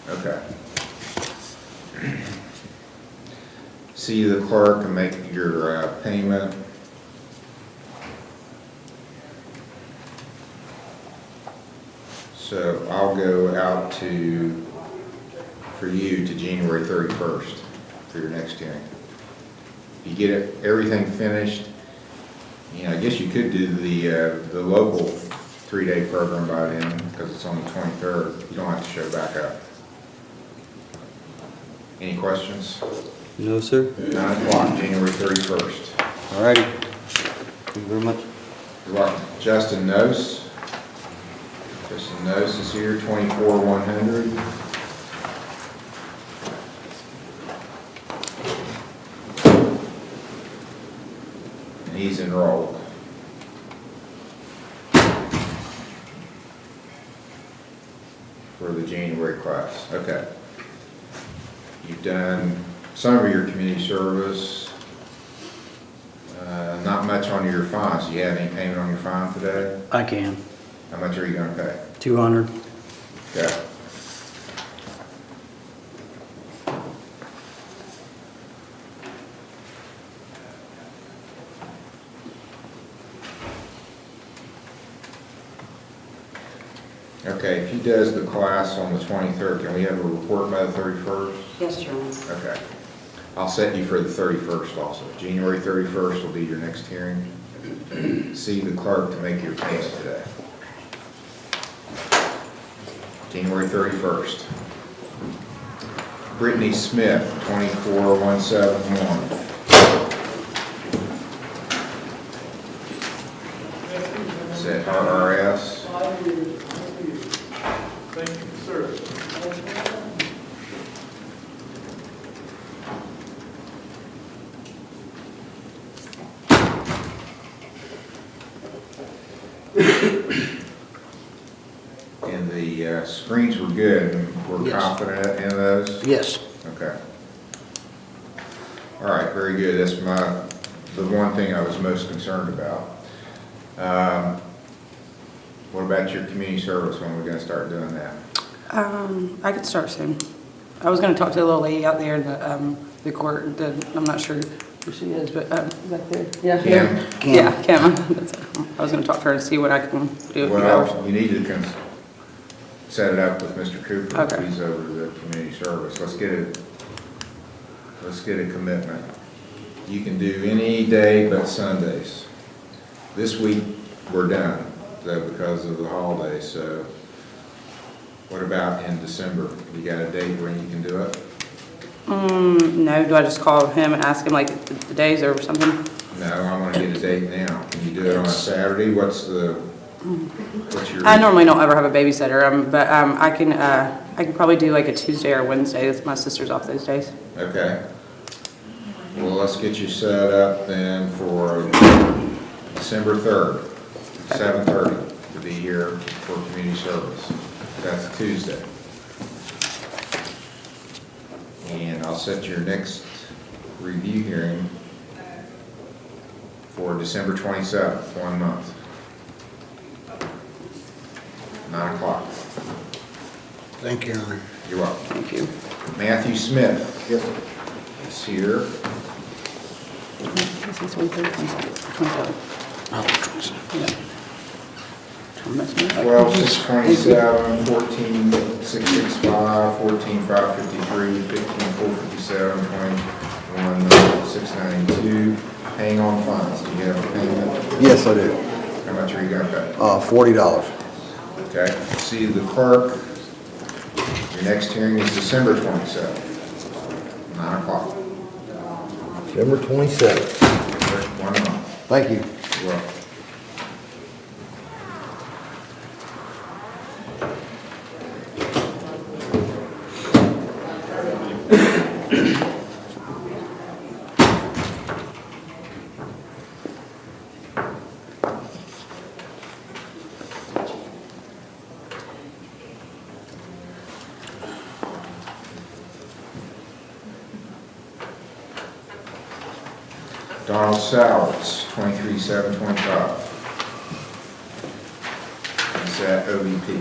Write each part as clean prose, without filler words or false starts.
Okay. See the clerk and make your payment. So I'll go out for you to January 31st for your next hearing. If you get everything finished, I guess you could do the local 3-day program by then because it's on the 23rd. You don't have to show back up. Any questions? No, sir. 9 o'clock, January 31st. All righty. Thank you very much. You're welcome. Justin Nose. Justin Nose is here, 24-100. And he's enrolled. For the January class. Okay. You've done some of your community service. Not much on your fines. Do you have any payment on your fine today? I can. How much are you going to pay? 200. Okay. Okay, if he does the class on the 23rd, can we have a report by the 31st? Yes, Your Honor. Okay. I'll set you for the 31st also. January 31st will be your next hearing. See the clerk to make your payment today. January 31st. Brittany Smith, 24171. Is that RRS? Thank you, sir. And the screens were good, and we're Yes. confident in those? Yes. Okay. All right, very good. That's the one thing I was most concerned about. What about your community service? When are we going to start doing that? I could start soon. I was gonna talk to the little lady out there in the court, I'm not sure who she is, but, back there. Yeah. Kim? Yeah, Kim. I was gonna talk to her and see what I can do. Well, you need to set it up with Mr. Cooper. Okay. He's over the community service. Let's get a commitment. You can do any day but Sundays. This week, we're done, because of the holiday, so what about in December? You got a date when you can do it? No, do I just call him and ask him like the days or something? No, I want to get a date now. Can you do it on a Saturday? What's your? I normally don't ever have a babysitter, but I can probably do like a Tuesday or Wednesday. My sister's off those days. Okay. Well, let's get you set up then for December 3rd, 7:30 to be here for community service. That's Tuesday. And I'll set your next review hearing for December 27th, 1 month. 9 o'clock. Thank you, Your Honor. You're welcome. Thank you. Matthew Smith. Yes. Is here. This is 27. Yeah. 12,627, 14,665, 14,553, 15,457, 21,692. Paying on fines. Do you have a payment? Yes, I do. How much are you going to pay? $40. Okay. See the clerk. Your next hearing is December 27th, 9 o'clock. December 27th. 1 month. Thank you. You're welcome. Donald Sowers, 23,725. Is that OVP?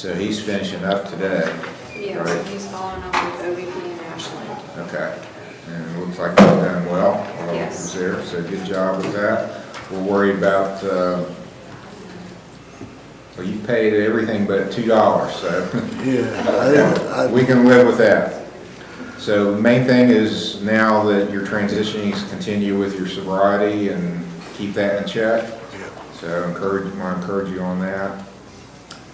So he's finishing up today. Yeah, so Right. he's following up with OVP and Ashland. Okay. And it looks like he's done well while he Yes. was there, so good job with that. We're worried about, well, you paid everything but $2, so Yeah, we can live with that. So the main thing is now that you're transitioning is continue with your sobriety and keep that in check. So I want to encourage you on that.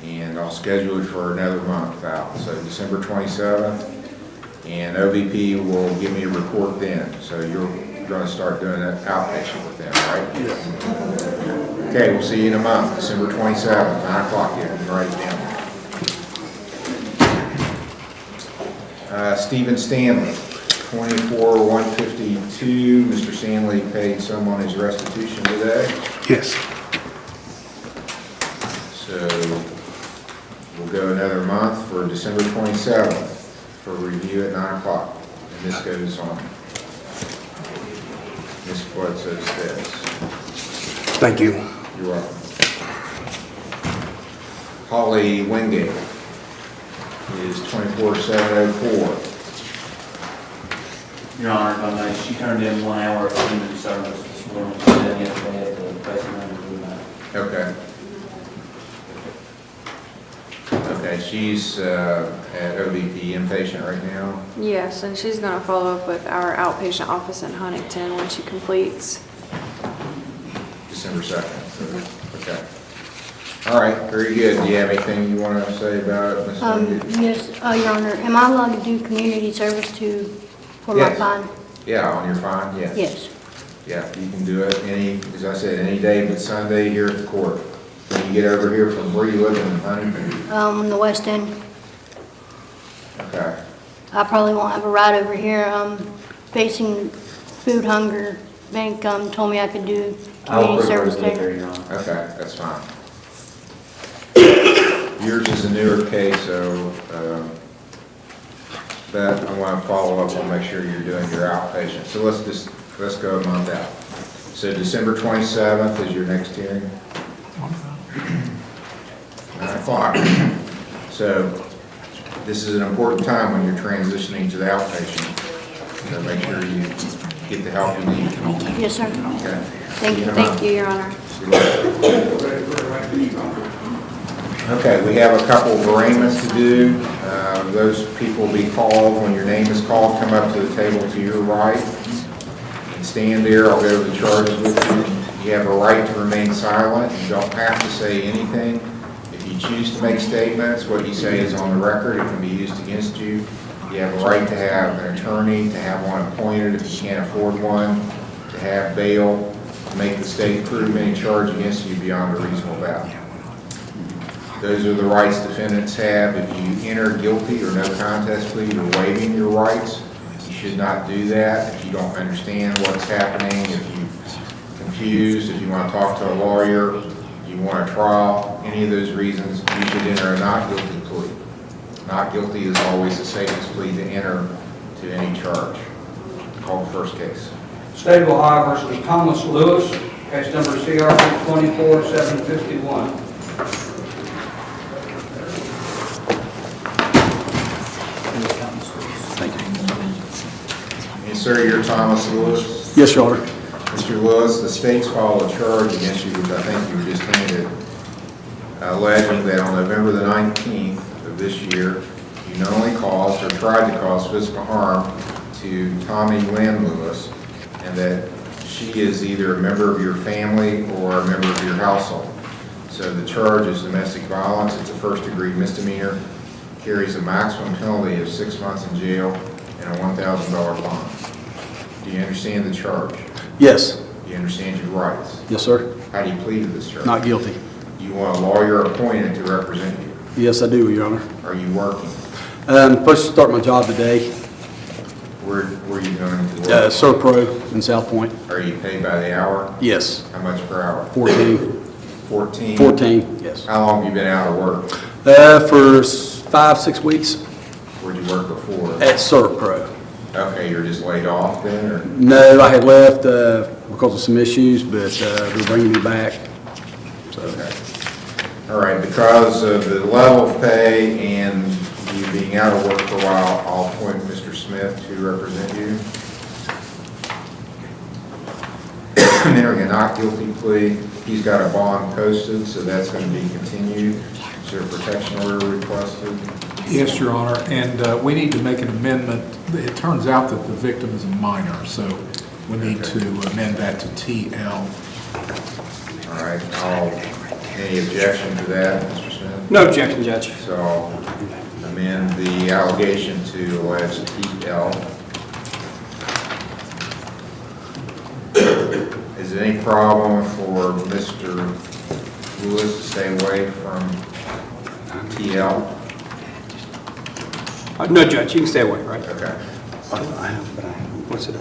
And I'll schedule it for another month out, so December 27th. And OVP will give me a report then. So you're going to start doing an outpatient with them, right? yeah. Okay, we'll see you in a month, December 27th, 9 o'clock here. You can write it down. Stephen Stanley, 24,152. Mr. Stanley paid some on his restitution today. Yes. So we'll go another month for December 27th for review at 9 o'clock. And this goes on. Ms. Bledsoe says. Thank you. You're welcome. Holly Wingate is 24,704. Your Honor, if I may, she turned in 1 hour of community service this morning. She did yesterday at the president of the Okay. Okay, she's at OVP inpatient right now. Yes, and she's gonna follow up with our outpatient office in Huntington when she completes. December 2nd. Okay. All right, very good. Do you have anything you want to say about it, Ms. Wingate? Yes, Your Honor, am I allowed to do community service for my Yes. fine? Yeah, on your fine, yes. Yes. Yeah, you can do it as I said, any day but Sunday here at the court. When you get over here from where you live in Huntington. In the West End. Okay. I probably won't have a ride over here. Facing food hunger bank told me I could do I'll community prove service her there. there, Your Honor. Okay, that's fine. Yours is a newer case, so, but I want to follow up and make sure you're doing your outpatient. So let's go a month out. So December 27th is your next hearing? 9 o'clock. So this is an important time when you're transitioning to the outpatient. So make sure you get the help you need. Yes, sir. Okay. Thank you. Thank you, Your Honor. Okay, we have a couple of arraignments to do. Those people will be called. When your name is called, come up to the table to your right and stand there. I'll go over the charges with you. You have a right to remain silent. You don't have to say anything. If you choose to make statements, what you say is on the record. It can be used against you. You have a right to have an attorney, to have one appointed if you can't afford one, to have bail, to make the state prove any charge against you beyond a reasonable doubt. Those are the rights defendants have. If you enter guilty or no contest plea, you're waiving your rights. You should not do that. If you don't understand what's happening, if you're confused, if you want to talk to a lawyer, you want a trial, any of those reasons, you should enter a not guilty plea. Not guilty is always the safest plea to enter to any charge. Call the first case. State of Ohio versus Thomas Lewis, case number CRP 24751. Yes, sir, you're Thomas Lewis. Yes, Your Honor. Mr. Lewis, the state's filed a charge against you, which I think you were just handed, alleging that on November the 19th of this year, you not only caused or tried to cause physical harm to Tommy Lynn Lewis, and that she is either a member of your family or a member of your household. So the charge is domestic violence. It's a first-degree misdemeanor, carries a maximum penalty of 6 months in jail and a $1,000 bond. Do you understand the charge? Yes. Do you understand your rights? Yes, sir. How do you plead to this charge? Not guilty. You want a lawyer appointed to represent you. Yes, I do, Your Honor. Are you working? Supposed to start my job today. Where are you going to work? Serpro in South Point. Are you paid by the hour? Yes. How much per hour? 14. 14? 14, yes. How long have you been out of work? For 5-6 weeks Where'd you work before? at Serpro. Okay, you're just laid off then, or? No, I had left because of some issues, but they're bringing me back. So, Okay. All right, because of the level of pay and you being out of work for a while, I'll appoint Mr. Smith to represent you. Entering a not guilty plea, he's got a bond posted, so that's going to be continued. Is there a protection order requested? Yes, Your Honor, and we need to make an amendment. It turns out that the victim is a minor, so we need to amend that to TL. All right, any objection to that, Mr. Smith? No objection, Judge. So I'll amend the allegation to allege TL. Is there any problem for Mr. Lewis to stay away from TL? No, Judge, you can stay away, right? Okay. What's it?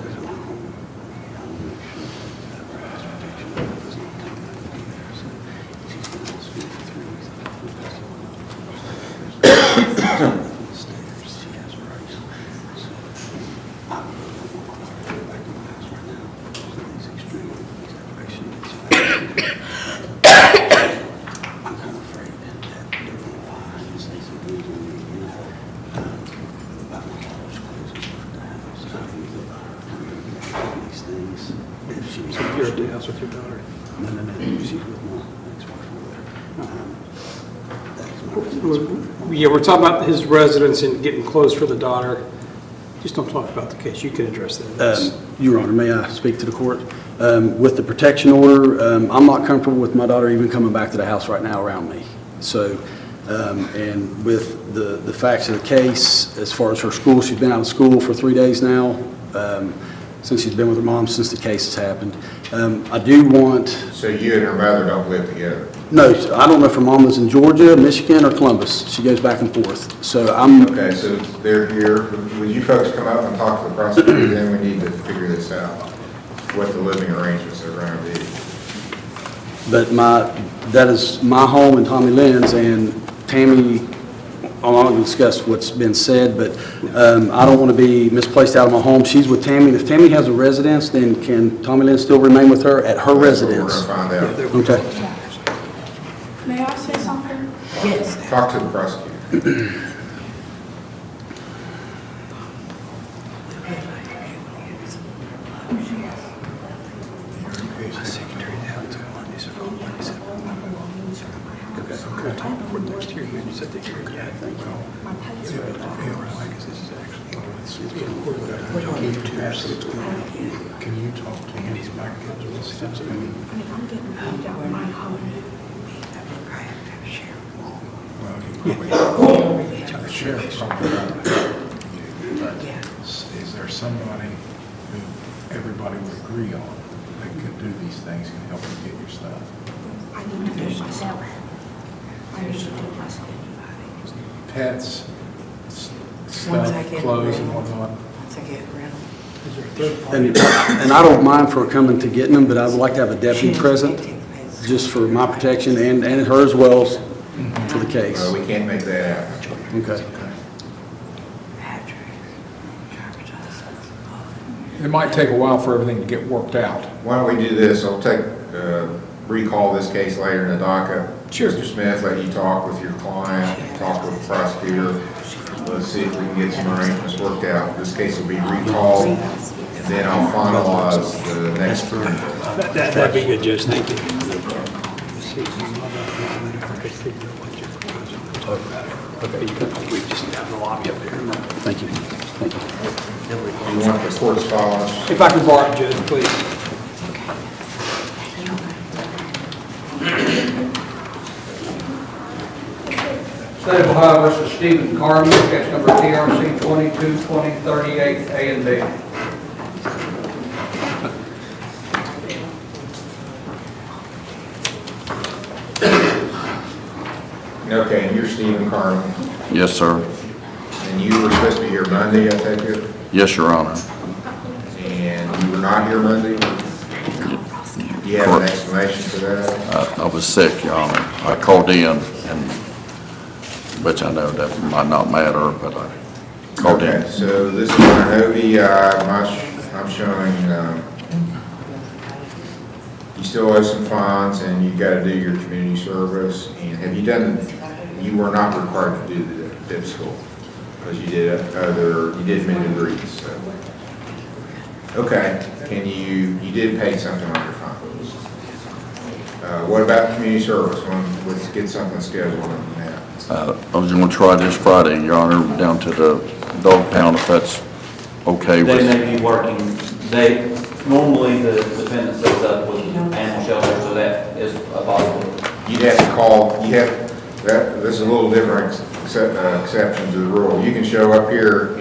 You're at the house with your daughter? No, she's with my ex-wife. Yeah, we're talking about his residence and getting clothes for the daughter. Just don't talk about the case. You can address that. Your Honor, may I speak to the court? With the protection order, I'm not comfortable with my daughter even coming back to the house right now around me. So, and with the facts of the case, as far as her school, she's been out of school for 3 days now. Since she's been with her mom since the case has happened. I do want... So you and her mother don't live together? No, I don't know if her mom was in Georgia, Michigan, or Columbus. She goes back and forth. So I'm... Okay, so they're here. Would you folks come up and talk to the prosecutor? Then we need to figure this out, what the living arrangements are going to be. But that is my home and Tommy Lynn's, and Tammy, I'm not going to discuss what's been said, but I don't want to be misplaced out of my home. She's with Tammy. If Tammy has a residence, then can Tommy Lynn still remain with her at her residence? We're going to find out. Okay. May I say something? Talk to the prosecutor. Can you talk to him? He's back at the the sheriff's probably is there somebody who everybody would agree on that could do these things and help you get your stuff? I need to do it myself. I usually do it myself. Pets, Once I stuff, get clothes and rid of them. whatnot. Once I get rid of them. And I don't mind for coming to getting them, but I would like to have a deputy present, just for my protection and her as well for the case. Well, we can't make that happen. Okay. It might take a while for everything to get worked out. Why don't we do this? I'll recall this case later in the docket. Sure. Mr. Smith, let you talk with your client, talk with the prosecutor. Let's see if we can get some arrangements worked out. This case will be recalled, and then I'll finalize the next. That'd be good, Judge. Thank you. Okay, we just have the lobby up there. Thank you. Thank you. You want the correspondence? If I could borrow it, Judge, please. State of Ohio versus Stephen Carmen, case number TRC 222038, A and B. Okay, and you're Stephen Carmen, Yes, sir. and you were supposed to be here Monday, I take it? Yes, Your Honor. And you were not here Monday? Do you have an explanation for that? I was sick, Your Honor. I called in, which I know that might not matter, but I called in. Okay, so this is an OVI, I'm showing you still owe some funds, and you gotta do your community service, and have you done, you were not required to do the dip school, because you did many degrees, so. Okay, you did pay something on your fund. What about community service? Let's get something scheduled on that. I was gonna try this Friday, Your Honor, down to the dog pound, if that's okay with. They may be working, normally the defendant sets up with animal shelter, so that is a possibility. You'd have to call, this is a little different exception to the rule. You can show up here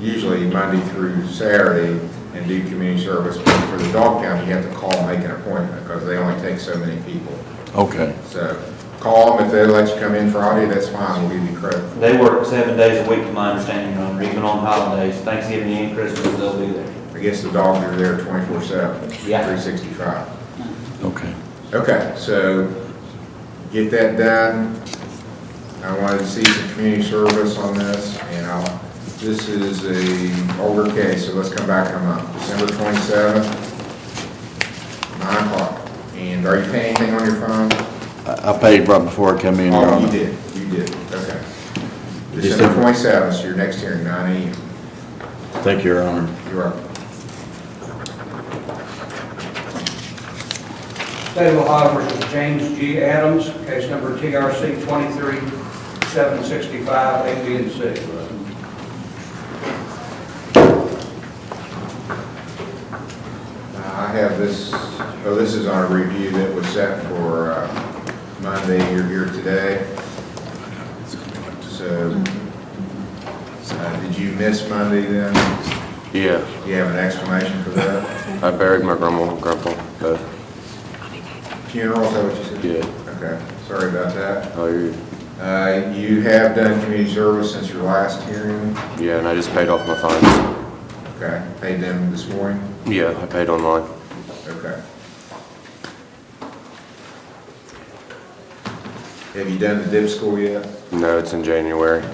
usually Monday through Saturday and do community service. But for the dog pound, you have to call and make an appointment because they only take so many people. Okay. So call them. If they let you come in Friday, that's fine. We'll give you credit. They work 7 days a week, to my understanding, Your Honor, even on holidays, Thanksgiving and Christmas, they'll be there. I guess the dogs are there 24/7, Yeah. 365. Okay. Okay, so get that done. I wanted to see some community service on this, and this is a older case, so let's come back in a month. December 27th, 9 o'clock. And are you paying anything on your phone? I paid right before I came in, Your Oh, Honor. you did, okay. December 27th, so your next hearing, 9 a.m. Thank you, Your Honor. You're welcome. State of Ohio versus James G. Adams, case number TRC 23-765, A, B, and C. I have this, this is on a review that was set for Monday. You're here today. So, did you miss Monday then? Yeah, Do you have an explanation for that? I buried my grandma and grandpa. Funeral, is that what you said? Yeah. Okay, sorry about that. Oh, You have done community service since your last hearing? yeah, and I just paid off my fines. Okay, paid them this morning? Yeah, I paid online. Okay. Have you done the dip school yet? No, it's in January.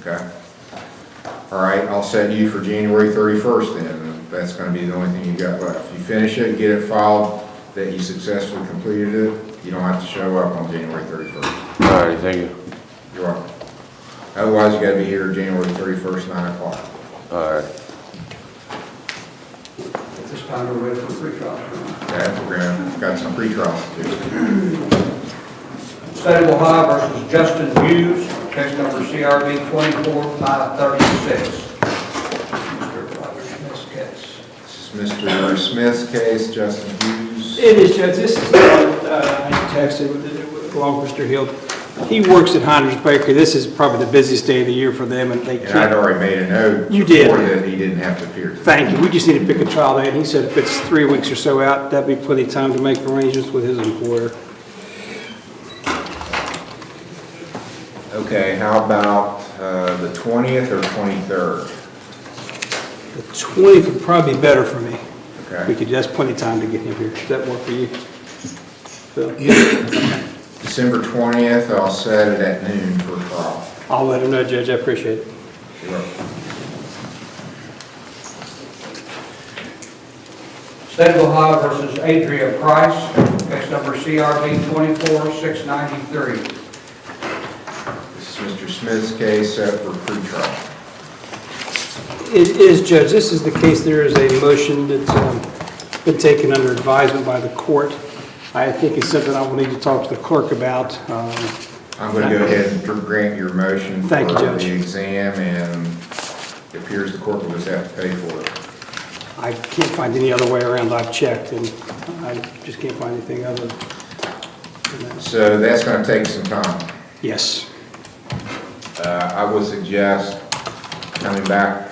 Okay. All right, I'll set you for January 31st then. That's going to be the only thing you got left. You finish it, get it filed, that you successfully completed it, you don't have to show up on January 31st. All right, thank you. You're welcome. Otherwise, you got to be here January 31st, 9 o'clock. All right. At this time, we're ready for pre-trial. Okay, we're got some pre-trials to do. State of Ohio versus Justin Hughes, case number CRB 24-536. This is Mr. Smith's case, Justin Hughes. It is, Judge. This is, I texted along with Mr. Hill. He works at Heinrich Bakery. This is probably the busiest day of the year for them, and they And can't. I'd already made a note. You did. Before that he didn't have to appear. Thank you. We just need to pick a trial date. And he said if it's 3 weeks or so out, that'd be plenty of time to make arrangements with his employer. Okay, how about the 20th or 23rd? The 20th would probably be better for me. Okay. That's plenty of time to get him here. Does that work for you, Phil? December 20th, I'll set it at noon for trial. I'll let him know, Judge. I appreciate it. You're welcome. State of Ohio versus Adria Price, case number CRB 24-693. This is Mr. Smith's case set for pre-trial. It is, Judge. This is the case. There is a motion that's been taken under advisement by the court. I think it's something I will need to talk to the clerk about. I'm going to go ahead and grant your motion for Thank you, Judge. the exam, and it appears the court will just have to pay for it. I can't find any other way around. I've checked, and I just can't find anything other than that. So that's going to take some time. Yes. I would suggest coming back,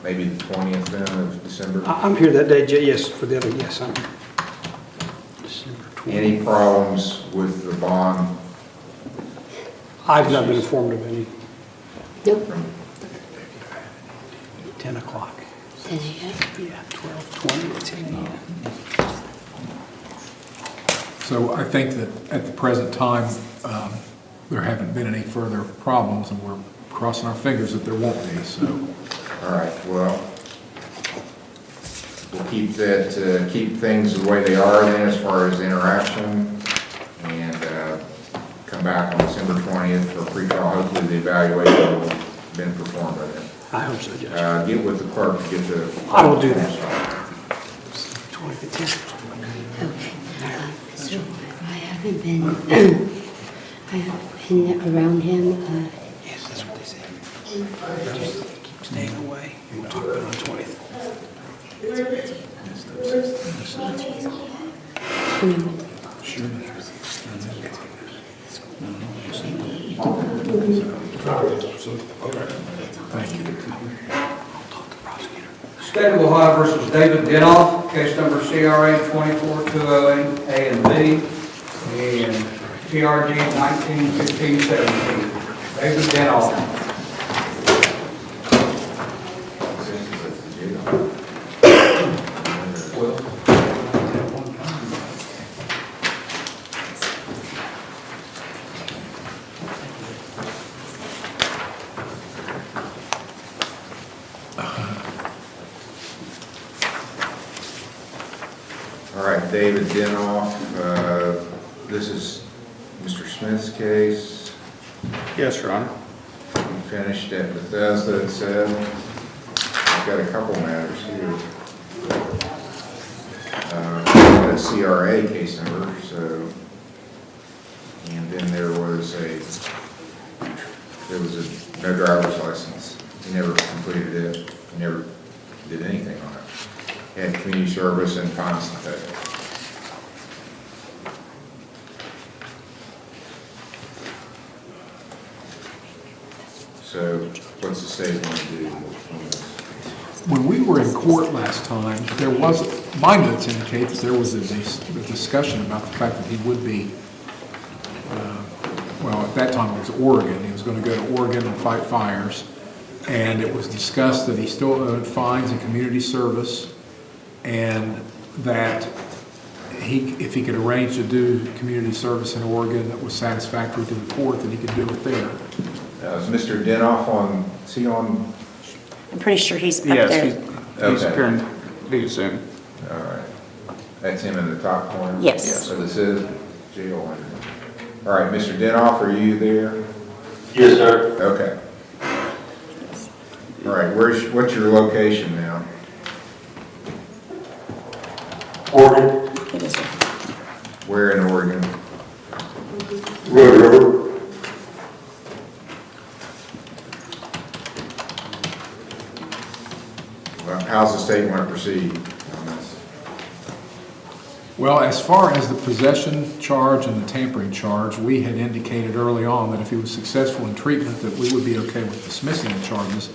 maybe the 20th then of December. I'm here that day, yes, for the other, yes. I'm December 20th. Any problems with the bond? I've not been informed of any. Nope. 10 o'clock. 10 a.m. Yeah, 12:20, 10 a.m. So I think that at the present time, there haven't been any further problems, and we're crossing our fingers that there won't be, so. All right, well, we'll keep that, keep things the way they are then as far as interaction, and come back on December 20th for pre-trial. Hopefully the evaluation will have been performed by then. I hope so, Judge. Get with the clerk to get the. I will do that. So I haven't been around him. Yes, that's what they say. Just keep staying away, and we'll talk about it on the 20th. State of Ohio versus David Denoff, case number CRA 24208 A and B, and TRG 191517. David Denoff. All right, David Denoff, this is Mr. Smith's case. Yes, Your Honor. We finished at Bethesda, it said. I've got a couple matters here. Got a CRA case number, so, and then there was a no driver's license. He never completed it. He never did anything on it. Had community service and fines to pay. So what's the state want to do on this? When we were in court last time, there was, my notes indicate that there was a discussion about the fact that he would be, well, at that time it was Oregon. He was going to go to Oregon and fight fires. And it was discussed that he still owed fines and community service, and that if he could arrange to do community service in Oregon that was satisfactory to the court, that he could do it there. Is Mr. Denoff on, is he on? I'm pretty sure he's up there. Yes, he's appearing pretty soon. All right. That's him in the top corner? Yes. So this is jail. All right, Mr. Denoff, are you there? Yes, sir. Okay. All right, what's your location now? Oregon, It is. Where in Oregon? Red River. Well, how's the state want to proceed on this? Well, as far as the possession charge and the tampering charge, we had indicated early on that if he was successful in treatment, that we would be okay with dismissing the charges.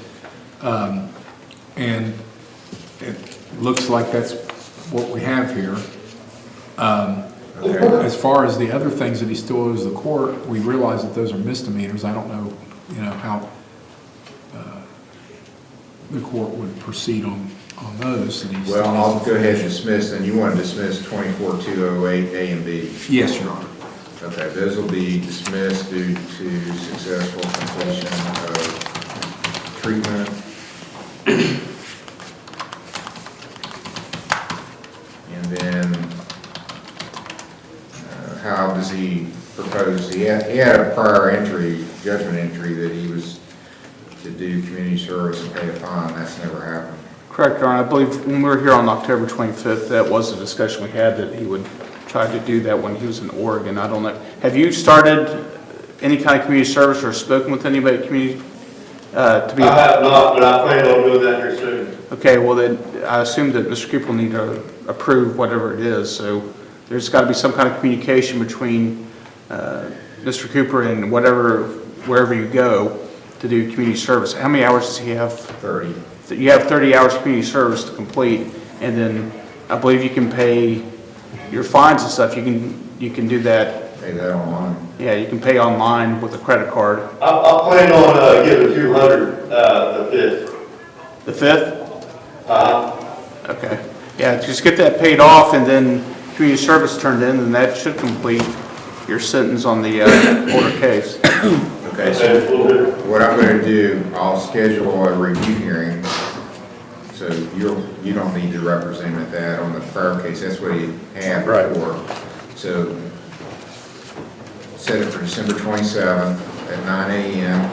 And it looks like that's what we have here. As far as the other things that he still owes the court, we realize that those are misdemeanors. I don't know, how the court would proceed on those. That he's, Well, I'll go ahead and dismiss, and you want to dismiss 24208 A and B? Yes, Your Honor. Okay, those will be dismissed due to successful completion of treatment. And then, how does he propose, he had a prior entry, judgment entry, that he was to do community service and pay a fine. That's never happened. Correct, Your Honor. I believe when we were here on October 25th, that was a discussion we had, that he would try to do that when he was in Oregon. I don't know. Have you started any kind of community service or spoken with anybody at community? To be? I have not, but I plan on doing that here soon. Okay, well then, I assume that Mr. Cooper will need to approve whatever it is, so there's got to be some kind of communication between Mr. Cooper and wherever you go to do community service. How many hours does he have? 30. You have 30 hours of community service to complete, and then I believe you can pay your fines and stuff. You can do that. Pay that online. Yeah, you can pay online with a credit card. I plan on giving 200 the 5th. The 5th? Okay. Yeah, just get that paid off and then community service turned in, and that should complete your sentence on the older case. Okay, so what I'm going to do, I'll schedule a review hearing So you don't need to represent him at that on the prior case. That's what he had Right. before. So set it for December 27th at 9 a.m.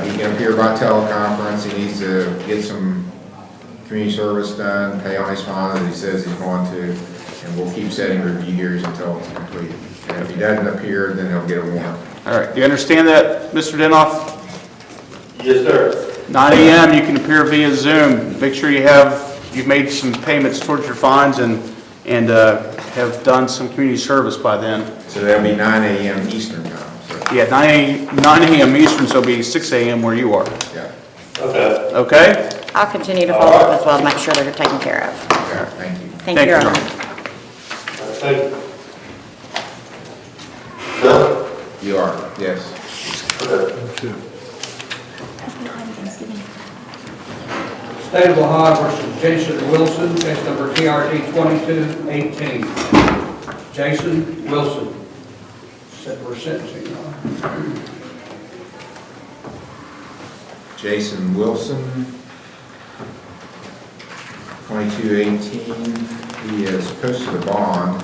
He can appear by teleconference. He needs to get some community service done, pay on his fine that he says he's going to, and we'll keep setting review hearings until it's completed. And if he doesn't appear, then he'll get a warrant. All right, do you understand that, Mr. Denoff? Yes, sir. 9 a.m., you can appear via Zoom. Make sure you've made some payments towards your fines and have done some community service by then. So that'll be 9 a.m. Eastern time. So, Yeah, 9 a.m. Eastern, so it'll be 6 a.m. where you are. yeah. Okay. Okay? I'll continue to follow up as well to make sure they're taken care of. Okay, thank you. Thank you, Your Honor. Thank you. No? You are, yes. Okay. State of Ohio versus Jason Wilson, case number TRD 2218. Jason Wilson, set for sentencing. Jason Wilson, 2218. He has posted a bond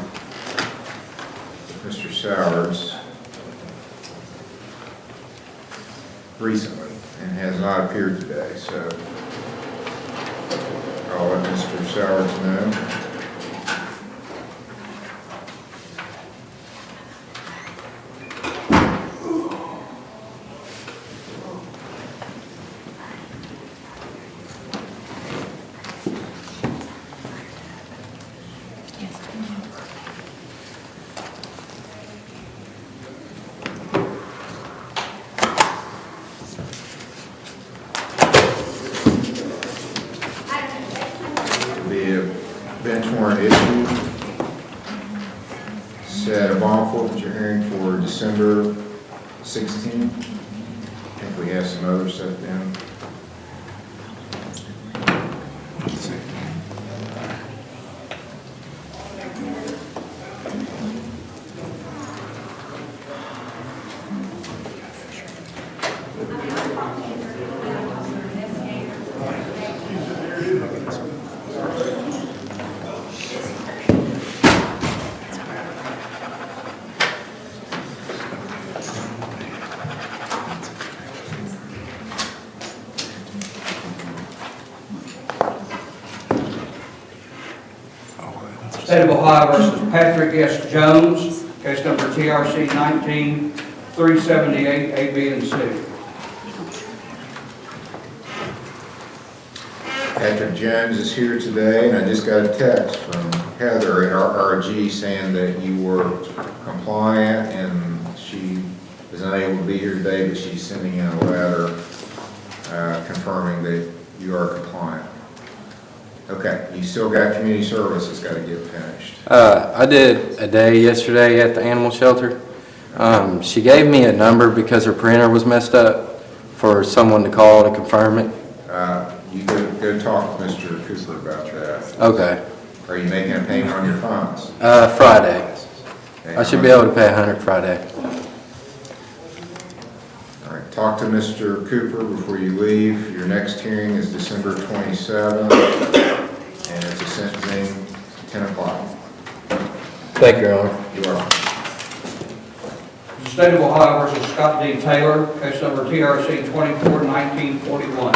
with Mr. Sowards recently and has not appeared today, so I'll let Mr. Sowards know. The bench warrant issued. Set a bond forfeiture hearing for December 16th. I think we have some others set down. State of Ohio versus Patrick S. Jones, case number TRC 19378, A, B, and C. Patrick Jones is here today, and I just got a text from Heather at RRG saying that you were compliant, and she is unable to be here today, but she's sending in a letter confirming that you are compliant. Okay, you still got community service that's got to get finished. I did a day yesterday at the animal shelter. She gave me a number because her printer was messed up for someone to call to confirm it. You go talk to Mr. Cooper about that. Okay. Are you making a payment on your funds? Friday. Okay, I should be able to pay $100 Friday. All right, talk to Mr. Cooper before you leave. Your next hearing is December 27th, and it's a sentencing, 10 o'clock. Thank you, Your Honor. You are. State of Ohio versus Scott D. Taylor, case number TRC 241941.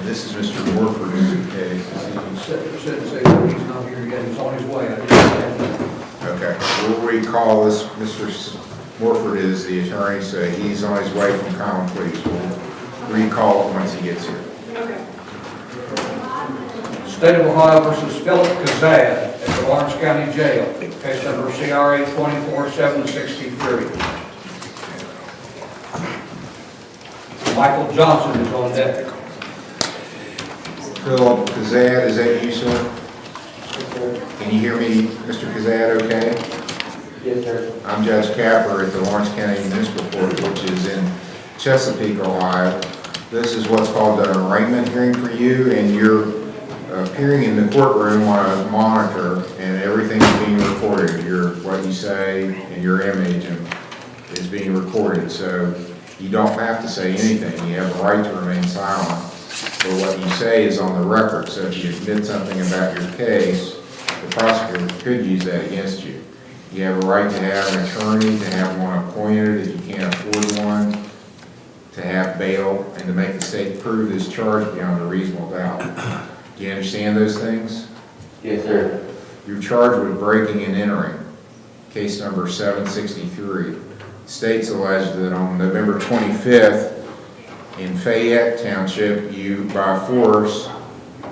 This is Mr. Warford's case. Set for sentencing, he's not here yet, he's on his way. I just Okay, we'll recall this. Mr. Warford is the attorney, so he's on his way from common pleas. We'll recall it once he gets here. State of Ohio versus Philip Kazad at the Lawrence County Jail, case number CRA 24763. Michael Johnson is on deck. Philip Kazad, is that you, sir? Can you hear me, Mr. Kazad, okay? Yes, sir. I'm Judge Capper at the Lawrence County Municipal Court, which is in Chesapeake, Ohio. This is what's called an arraignment hearing for you, and you're appearing in the courtroom on a monitor, and everything's being recorded. What you say and your image is being recorded. So You don't have to say anything. You have a right to remain silent. But what you say is on the record. So if you admit something about your case, the prosecutor could use that against you. You have a right to have an attorney, to have one appointed if you can't afford one, to have bail, and to make the state prove this charge beyond a reasonable doubt. Do you understand those things? Yes, sir. You're charged with breaking and entering, case number 763. States alleged that on November 25th in Fayette Township, you by force,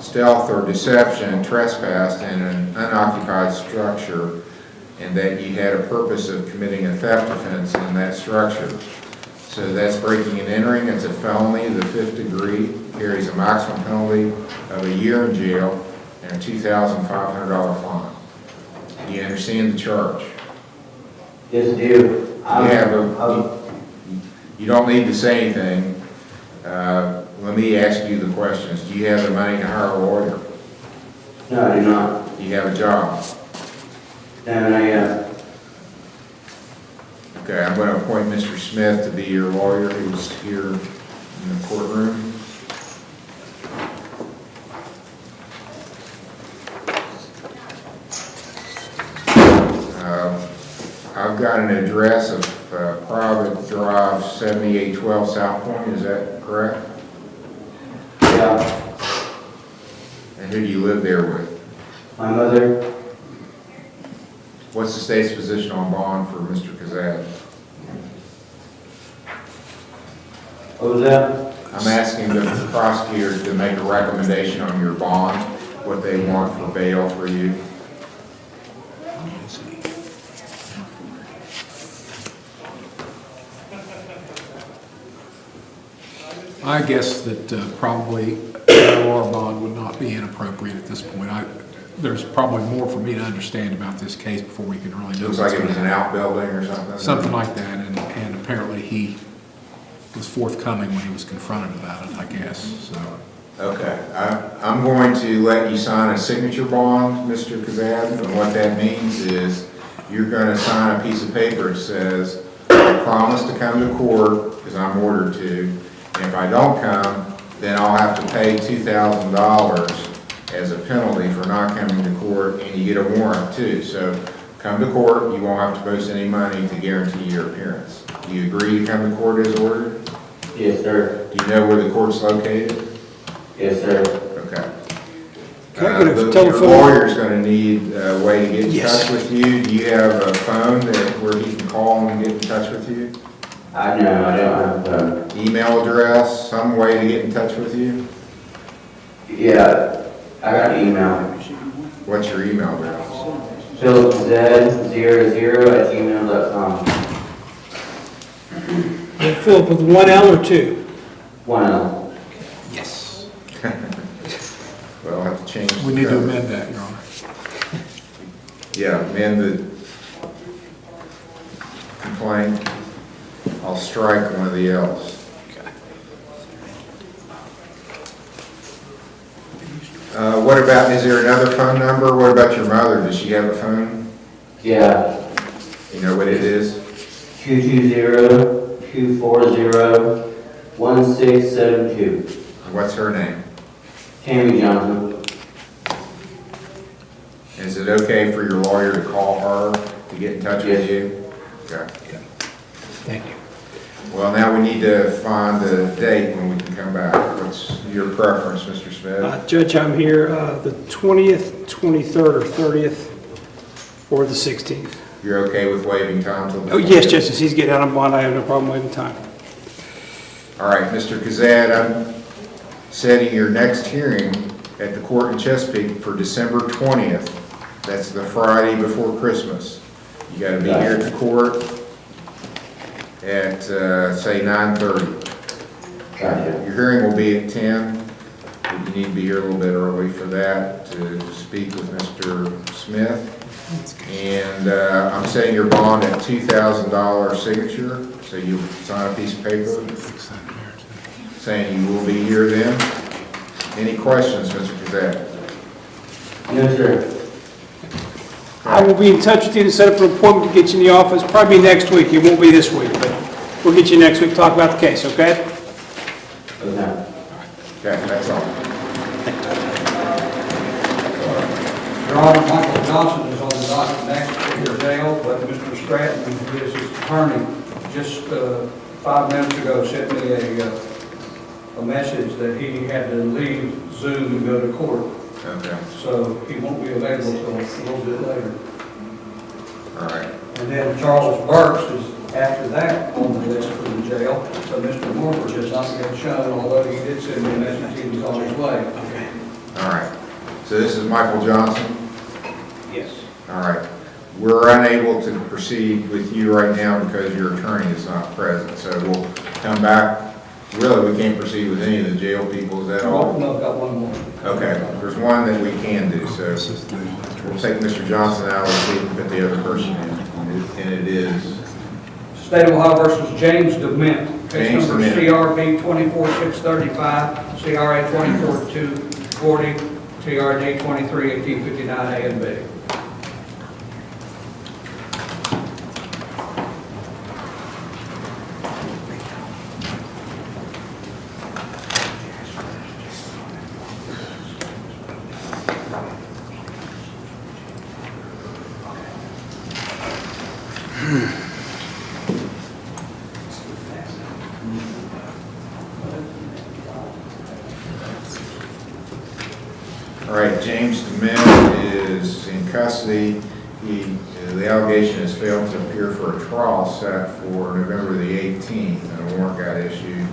stealth, or deception trespassed in an unoccupied structure, and that you had a purpose of committing a theft offense in that structure. So that's breaking and entering. It's a felony of the 5th degree, carries a maximum penalty of a year in jail and a $2,500 fine. Do you understand the charge? Yes, I do. You don't need to say anything. Let me ask you the questions. Do you have the money to hire a lawyer? No, I do not. Do you have a job? No, not yet. Okay, I'm going to appoint Mr. Smith to be your lawyer who's here in the courtroom. I've got an address of Private Drive 7812 South Point, is that correct? Yeah. And who do you live there with? My mother. What's the state's position on bond for Mr. Kazad? What was that? I'm asking the prosecutors to make a recommendation on your bond, what they want for bail for you. I guess that probably our bond would not be inappropriate at this point. There's probably more for me to understand about this case before we can really know. Looks like it was an outbuilding or something? Something like that, and apparently he was forthcoming when he was confronted about it, I guess, so. Okay, I'm going to let you sign a signature bond, Mr. Kazad, and what that means is you're going to sign a piece of paper that says, I promise to come to court, because I'm ordered to, and if I don't come, then I'll have to pay $2,000 as a penalty for not coming to court, and you get a warrant too. So come to court, you won't have to post any money to guarantee your appearance. Do you agree to come to court as ordered? Yes, sir. Do you know where the court's located? Yes, sir. Okay. Can I get a telephone? Your lawyer's going to need a way to get in Yes. touch with you. Do you have a phone where he can call and get in touch with you? I don't have a phone. Email address, some way to get in touch with you? Yeah, I got an email. What's your email address? philipz00@gmail.com. Philip with one L or two? One L. Yes. Well, I'll have to change. We need to amend that, Your Honor. Yeah, amend the complaint. I'll strike one of the L's. What about, is there another phone number? What about your mother? Does she have a phone? Yeah. You know what it is? 220-240-1672. What's her name? Tammy Johnson. Is it okay for your lawyer to call her to get in touch with you? Okay. Thank you. Well, now we need to find a date when we can come back. What's your preference, Mr. Smith? Judge, I'm here the 20th, 23rd, or 30th, or the 16th. You're okay with waiving time till the... Oh, yes, Justice, he's getting out on bond, I have no problem waiving time. All right, Mr. Kazad, I'm setting your next hearing at the court in Chesapeake for December 20th. That's the Friday before Christmas. You got to be here at the court at, say, 9:30. Gotcha. Your hearing will be at 10, but you need to be here a little bit early for that to speak with Mr. Smith. And I'm setting your bond at $2,000 signature, so you'll sign a piece of paper saying you will be here then. Any questions, Mr. Kazat? No, sir. I will be in touch with you to set up an appointment to get you in the office, probably next week, it won't be this week, but We'll get you next week, to talk about the case, okay? Okay, that's all. Your Honor, Michael Johnson is on the docket next to your jail, but Mr. Stratton, who is his attorney, just 5 minutes ago sent me a message that he had to leave Zoom and go to court. Okay, So he won't be available until a little bit later. all right. And then Charles Burks is after that on the list for the jail. So Mr. Morford has not been shown, although he did send me a message he was on his way. All right. So this is Michael Johnson? Yes. All right. We're unable to proceed with you right now because your attorney is not present. So we'll come back. Really, we can't proceed with any of the jail people, is that all? No, I've got one more. Okay, there's one that we can do, so we'll take Mr. Johnson out and see if we can put the other person in. And it is State of Ohio versus James DeMint. Case James number DeMint. CRB 24635, CRA 24240, TRD 231859A and B. All right, James DeMint is in custody. The allegation has failed to appear for a trial set for November the 18th, and a warrant got issued.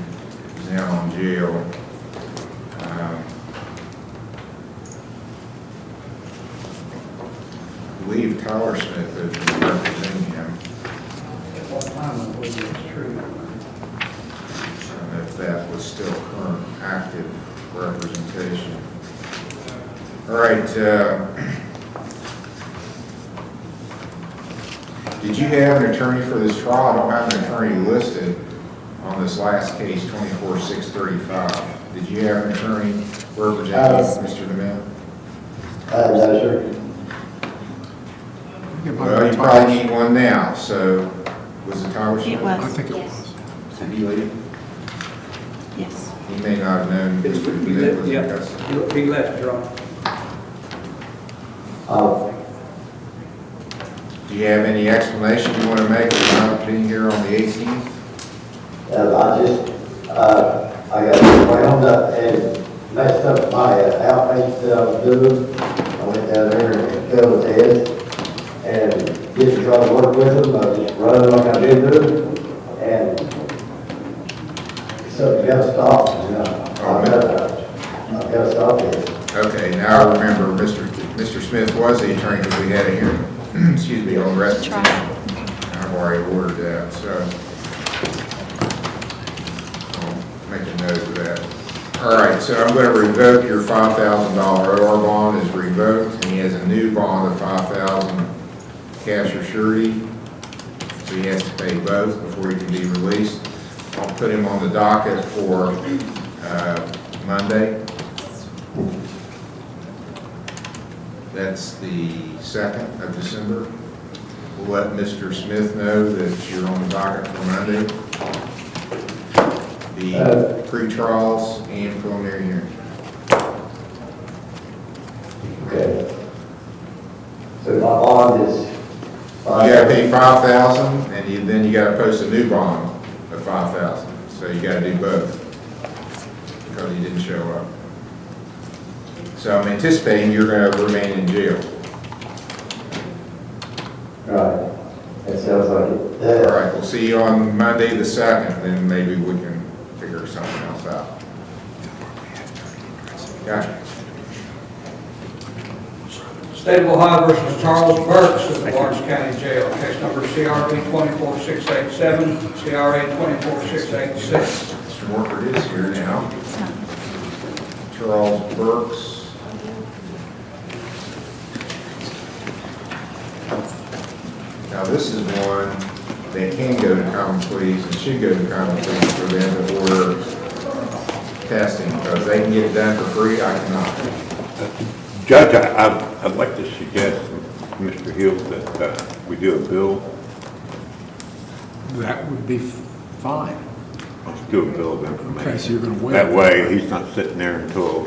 He's now in jail. I believe Tyler Smith is representing him. At what time I believe it's true. I don't know if that was still current active representation. All right, did you have an attorney for this trial? I don't have an attorney listed on this last case, 24-635. Did you have an attorney representing Mr. DeMint? No, sir. Well, you probably need one now, so was it Tyler Smith? It was. I think it was. Did he leave? Yes. He may not have known. It's, Mr. he DeMint was in left, custody. he left, Your Honor. Do you have any explanation you want to make about being here on the 18th? I got wound up and messed up my outfit that I was doing. I went down there and filled his head and didn't try to work with him. I just run like I did do. And so you gotta stop, you know. I've gotta stop it. Okay, now I remember Mr. Smith was the attorney because we had a hearing, excuse me, on restitution. I've already ordered that, so I'll make a note of that. All right, so I'm going to revoke your $5,000 OR bond is revoked, and he has a new bond of $5,000 cash or surety, so he has to pay both before he can be released. I'll put him on the docket for Monday. That's the 2nd of December. We'll let Mr. Smith know that you're on the docket for Monday. The pre-trials and preliminary hearing. Okay. So my bond is You gotta pay $5,000 and then you gotta post a new bond of $5,000. So you gotta do both because you didn't show up. So I'm anticipating you're gonna remain in jail. right. That sounds like it. All right, we'll see you on Monday the 2nd, then maybe we can figure something else out. Gotcha. State of Ohio versus Charles Burks of the Lawrence County Jail. Case number CRB 24687, CRA 24686. Mr. Morford is here now. Charles Burks. Now, this is one that can go to common pleas and should go to common pleas for them to order testing, because they can get it done for free, I cannot. Judge, I'd like to suggest, Mr. Hill, that we do a bill. That would be fine. Let's do a bill of information. Okay, so you're gonna wait. That way, he's not sitting there until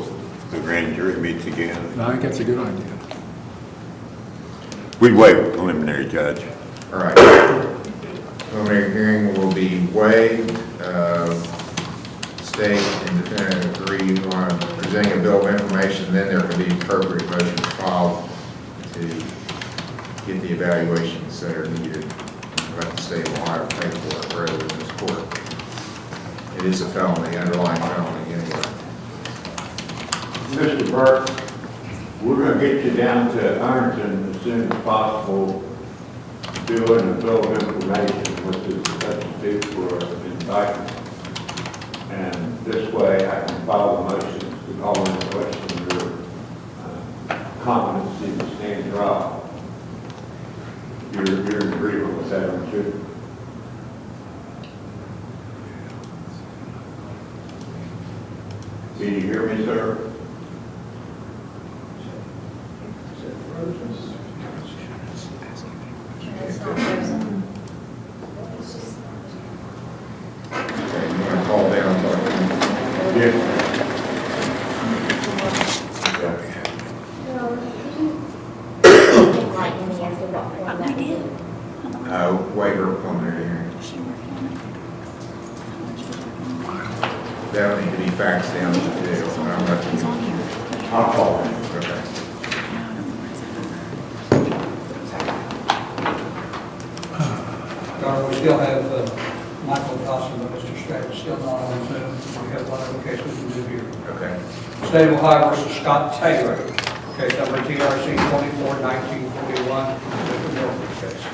the grand jury meets again. I think that's a good idea. We waive preliminary, Judge. All right. Preliminary hearing will be waived. State and defendant agree on presenting a bill of information, then there can be appropriate motions filed to get the evaluations that are needed. Let the state of Ohio pay for it rather than this court. It is a felony, underlying felony anyway. Mr. Burke, we're gonna get you down to Ironton as soon as possible, doing a bill of information, which is a substitute for indictment. And this way I can file a motion to call into question your competency to stand trial. You're in agreement with that, aren't you? Can you hear me, sir? Okay, you want to call down and talk to me? Yes. Waiver of preliminary hearing. That'll need to be faxed down to the jail. He's on here. I'll call him. Okay. Your Honor, we still have Michael Dawson, but Mr. Stratton still not on Zoom. We have one other case we can do here. Okay. State of Ohio versus Scott Taylor, case number TRC 24-1941, Mr. Milford's case.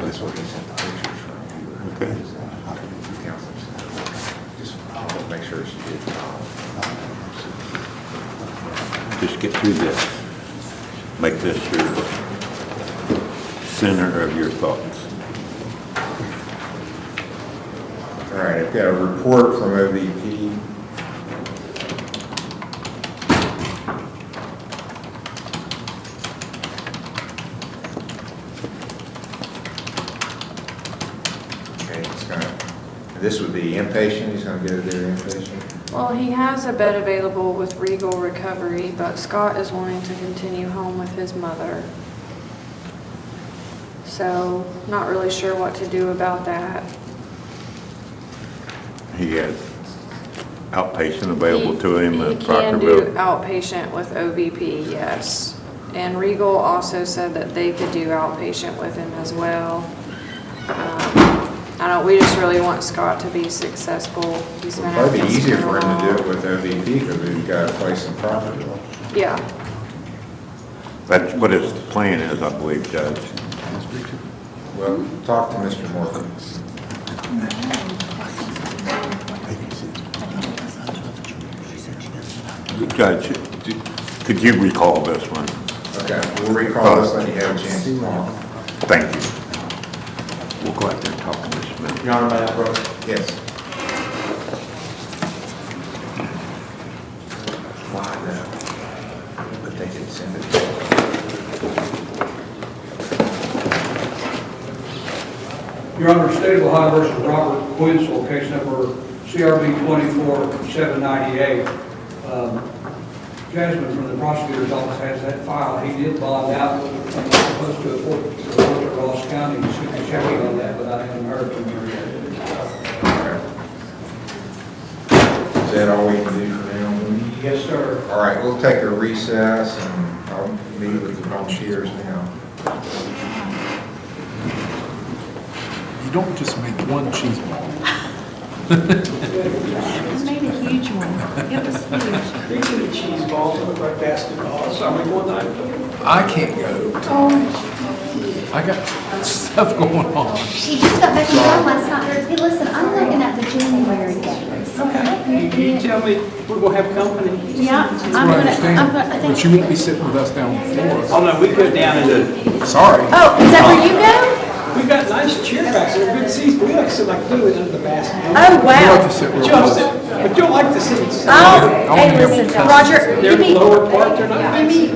That's what he sent the pictures from. Okay. Just make sure she did. Just get through this. Make this your center of your thoughts. All right, I've got a report from OVP. Okay, it's gonna, this would be inpatient, he's gonna go there inpatient? Well, he has a bed available with Regal Recovery, but Scott is wanting to continue home with his mother. So, not really sure what to do about that. He has outpatient available to him He at can do Proctorville. outpatient with OVP, yes. And Regal also said that they could do outpatient with him as well. We just really want Scott to be successful. He's been It'd probably be having easier for him to do it some- with OVP because we've got a place in Proctorville. Yeah, That's what his plan is, I believe, Judge. Well, talk to Mr. Morgan. Judge, could you recall this one? Okay, we'll recall this, let you have a chance to talk. Thank you. We'll go out there and talk to Mr. Smith. Your Honor, may I approach? Yes. Why, no? But they can send it. Your Honor, State of Ohio versus Robert Quinsel, case number CRB 24-798. Jasmine from the prosecutor's office has that file. He did bond out, and he's supposed to report to Ross County. He should be checking on that, but I haven't heard from him yet. Is that all we can do for now? Yes, sir. All right, we'll take a recess and I'll meet with the volunteers now. You don't just make one cheese ball. I made a huge one. It was huge. Speaking of cheese balls, it looked like basketballs. Are we going on? I can't go. I got stuff going on. She just got back from town last night. Hey, listen, I'm looking at the January dates. Okay. you tell me we're gonna have company. Yeah, That's what I understand. But you won't be sitting with us down the floor. Oh, no, we go down into, Sorry. Oh, is that where you go? we've got nice chair backs there, good seats, but we like to sit like literally under the basket. Oh, We like wow. to sit But real you'll close. sit, but you'll like to sit. Oh, hey, listen, Roger, They're give me, lower part, they're not. give me